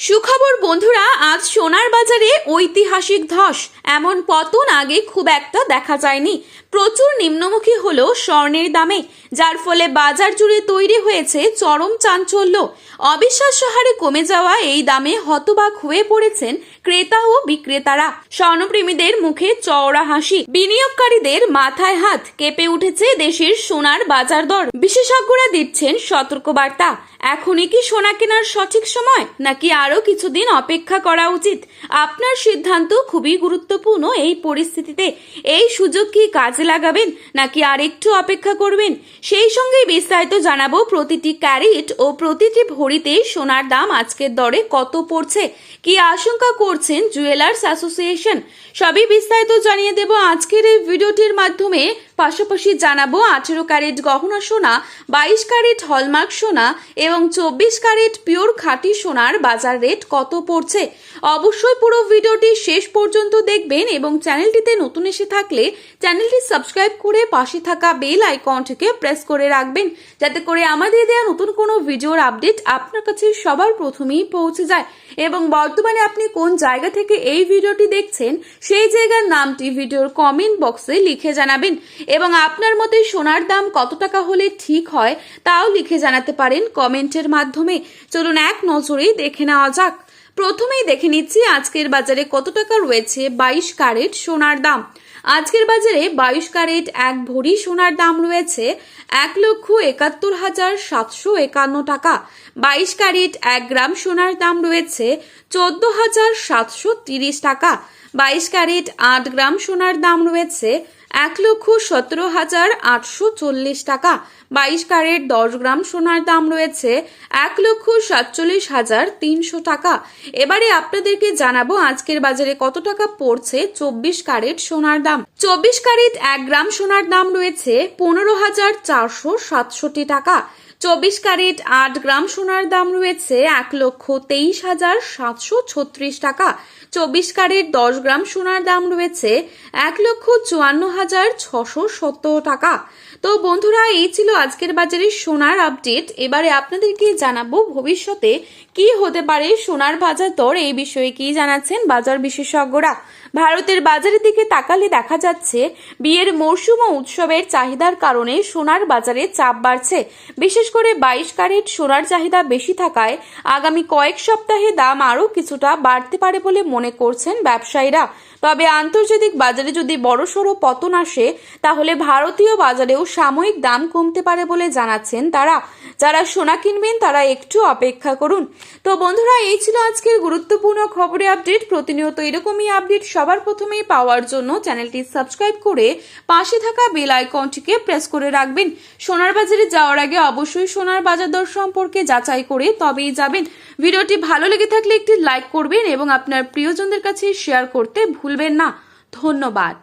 সুখবর বন্ধুরা, আজ সোনার বাজারে ঐতিহাসিক ধস। এমন পতন আগে খুব একটা দেখা যায়নি। প্রচুর নিম্নমুখী হলো স্বর্ণের দামে, যার ফলে বাজার জুড়ে তৈরি হয়েছে চরম চাঞ্চল্য। অবিশ্বাস্য হারে কমে যাওয়া এই দামে হতবাক হয়ে পড়েছেন ক্রেতা ও বিক্রেতারা। স্বর্ণপ্রেমীদের মুখে চওড়া হাসি, বিনিয়োগকারীদের মাথায় হাত। কেঁপে উঠেছে দেশের সোনার বাজার দর। বিশেষজ্ঞরা দিচ্ছেন সতর্কবার্তা। এখনই কি সোনা কেনার সঠিক সময়, নাকি আরো কিছুদিন অপেক্ষা করা উচিত? আপনার সিদ্ধান্ত খুবই গুরুত্বপূর্ণ। এই পরিস্থিতিতে এই সুযোগ কি কাজে লাগাবেন, নাকি আর একটু অপেক্ষা করবেন? সেই সঙ্গে বিস্তারিত জানাবো প্রতিটি ক্যারেট ও প্রতিটি ভরিতে সোনার দাম আজকের দরে কত পড়ছে, কি আশঙ্কা করছেন জুয়েলার্স অ্যাসোসিয়েশন। সবই বিস্তারিত জানিয়ে দেব আজকের এই ভিডিওটির মাধ্যমে। পাশাপাশি জানাবো 18 ক্যারেট গহনা সোনা, 22 ক্যারেট হলমার্ক সোনা এবং 24 ক্যারেট পিওর খাঁটি সোনার বাজার রেট কত পড়ছে। অবশ্যই পুরো ভিডিওটি শেষ পর্যন্ত দেখবেন এবং চ্যানেলটিতে নতুন এসে থাকলে চ্যানেলটি সাবস্ক্রাইব করে পাশে থাকা বেল আইকনটিকে প্রেস করে রাখবেন, যাতে করে আমাদের দেওয়া নতুন কোনো ভিডিওর আপডেট আপনার কাছে সবার প্রথমেই পৌঁছে যায়। এবং বর্তমানে আপনি কোন জায়গা থেকে এই ভিডিওটি দেখছেন সেই জায়গার নামটি ভিডিওর কমেন্ট বক্সে লিখে জানাবেন। এবং আপনার মতে সোনার দাম কত টাকা হলে ঠিক হয় তাও লিখে জানাতে পারেন কমেন্টের মাধ্যমে। চলুন এক নজরেই দেখে নেওয়া যাক। প্রথমেই দেখে নিচ্ছি আজকের বাজারে কত টাকা রয়েছে 22 ক্যারেট সোনার দাম। আজকের বাজারে 22 ক্যারেট এক ভরি সোনার দাম রয়েছে 1,71,751 টাকা। 22 ক্যারেট 1 গ্রাম সোনার দাম রয়েছে 14,730 টাকা। 22 ক্যারেট 8 গ্রাম সোনার দাম রয়েছে 1,17,840 টাকা। 22 ক্যারেট 10 গ্রাম সোনার দাম রয়েছে 1,47,300 টাকা। এবারে আপনাদেরকে জানাবো আজকের বাজারে কত টাকা পড়ছে 24 ক্যারেট সোনার দাম। 24 ক্যারেট 1 গ্রাম সোনার দাম রয়েছে 15,467 টাকা। 24 ক্যারেট 8 গ্রাম সোনার দাম রয়েছে 1,23,736 টাকা। 24 ক্যারেট 10 গ্রাম সোনার দাম রয়েছে 1,54,670 টাকা। তো বন্ধুরা, এই ছিল আজকের বাজারের সোনার আপডেট। এবারে আপনাদেরকে জানাবো ভবিষ্যতে কি হতে পারে সোনার বাজার দর। এই বিষয়ে কি জানাচ্ছেন বাজার বিশেষজ্ঞরা। ভারতের বাজারের দিকে তাকালে দেখা যাচ্ছে বিয়ের মরশুম ও উৎসবের চাহিদার কারণে সোনার বাজারে চাপ বাড়ছে। বিশেষ করে 22 ক্যারেট সোনার চাহিদা বেশি থাকায় আগামী কয়েক সপ্তাহে দাম আরও কিছুটা বাড়তে পারে বলে মনে করছেন ব্যবসায়ীরা। তবে আন্তর্জাতিক বাজারে যদি বড়সড় পতন আসে তাহলে ভারতীয় বাজারেও সাময়িক দাম কমতে পারে বলে জানাচ্ছেন তারা। যারা সোনা কিনবেন তারা একটু অপেক্ষা করুন। তো বন্ধুরা, এই ছিল আজকের গুরুত্বপূর্ণ খবরের আপডেট। প্রতিনিয়ত এরকমই আপডেট সবার প্রথমেই পাওয়ার জন্য চ্যানেলটি সাবস্ক্রাইব করে পাশে থাকা বেল আইকনটিকে প্রেস করে রাখবেন। সোনার বাজারে যাওয়ার আগে অবশ্যই সোনার বাজার দর সম্পর্কে যাচাই করে তবেই যাবেন। ভিডিওটি ভালো লেগে থাকলে একটি লাইক করবেন এবং আপনার প্রিয়জনদের কাছে শেয়ার করতে ভুলবেন না। ধন্যবাদ।